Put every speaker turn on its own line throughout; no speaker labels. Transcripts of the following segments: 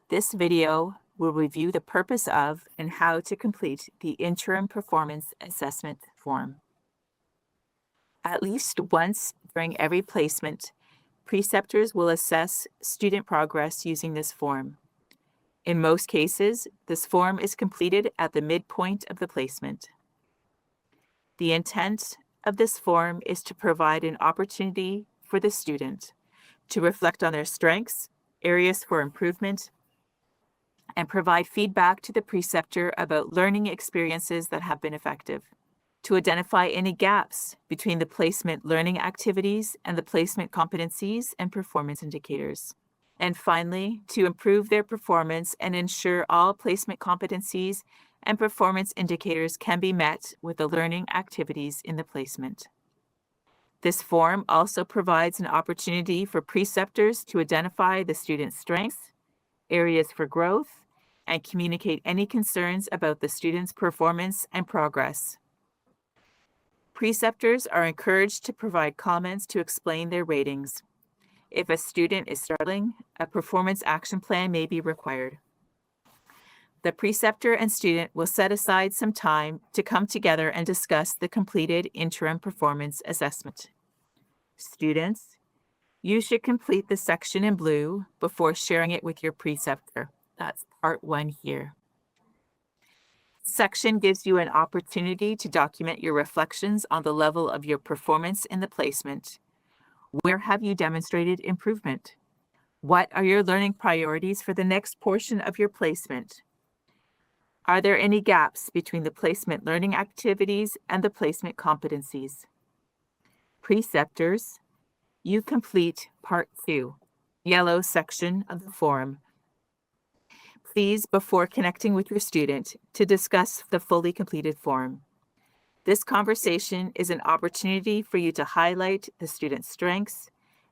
This video will review the purpose of and how to complete the Interim Performance Assessment form. At least once during every placement, preceptors will assess student progress using this form. In most cases, this form is completed at the midpoint of the placement. The intent of this form is to provide an opportunity for the student to reflect on their strengths, areas for improvement, and provide feedback to the preceptor about learning experiences that have been effective, to identify any gaps between the placement learning activities and the placement competencies and performance indicators, and finally, to improve their performance and ensure all placement competencies and performance indicators can be met with the learning activities in the placement. This form also provides an opportunity for preceptors to identify the student's strengths, areas for growth, and communicate any concerns about the student's performance and progress. Preceptors are encouraged to provide comments to explain their ratings. If a student is struggling, a performance action plan may be required. The preceptor and student will set aside some time to come together and discuss the completed interim performance assessment. Students, you should complete the section in blue before sharing it with your preceptor. That's part 1 here. Section gives you an opportunity to document your reflections on the level of your performance in the placement. Where have you demonstrated improvement? What are your learning priorities for the next portion of your placement? Are there any gaps between the placement learning activities and the placement competencies? Preceptors, you complete part 2, yellow section of the form. Please, before connecting with your student, to discuss the fully completed form. This conversation is an opportunity for you to highlight the student's strengths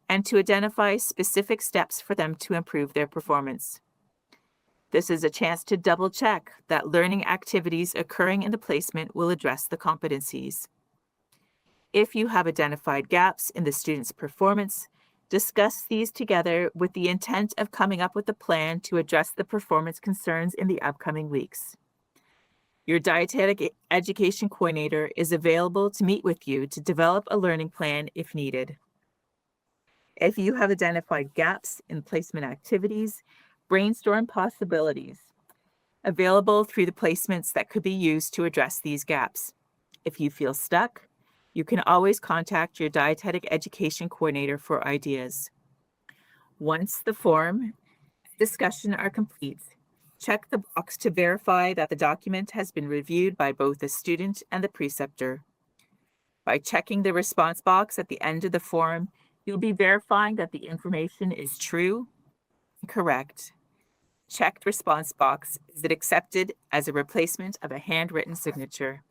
and to identify specific steps for them to improve their performance. This is a chance to double-check that learning activities occurring in the placement will address the competencies. If you have identified gaps in the student's performance, discuss these together with the intent of coming up with a plan to address the performance concerns in the upcoming weeks. Your dietetic education coordinator is available to meet with you to develop a learning plan if needed. If you have identified gaps in placement activities, brainstorm possibilities available through the placements that could be used to address these gaps. If you feel stuck, you can always contact your dietetic education coordinator for ideas. Once the form and discussion are complete, check the box to verify that the document has been reviewed by both the student and the preceptor. By checking the response box at the end of the form, you'll be verifying that the information is true and correct. Checked response box, is it accepted as a replacement of a handwritten signature?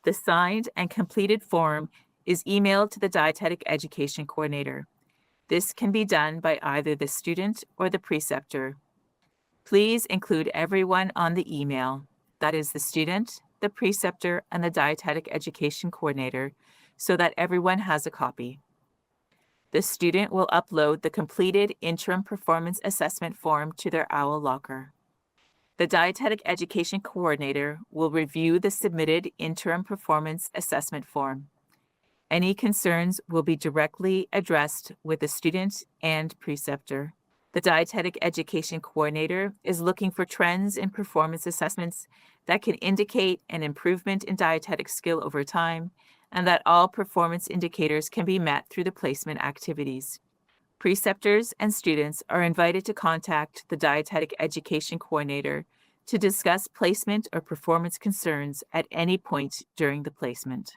The signed and completed form is emailed to the dietetic education coordinator. This can be done by either the student or the preceptor. Please include everyone on the email, that is the student, the preceptor, and the dietetic education coordinator, so that everyone has a copy. The student will upload the completed interim performance assessment form to their OWL locker. The dietetic education coordinator will review the submitted interim performance assessment form. Any concerns will be directly addressed with the student and preceptor. The dietetic education coordinator is looking for trends in performance assessments that can indicate an improvement in dietetic skill over time, and that all performance indicators can be met through the placement activities. Preceptors and students are invited to contact the dietetic education coordinator to discuss placement or performance concerns at any point during the placement.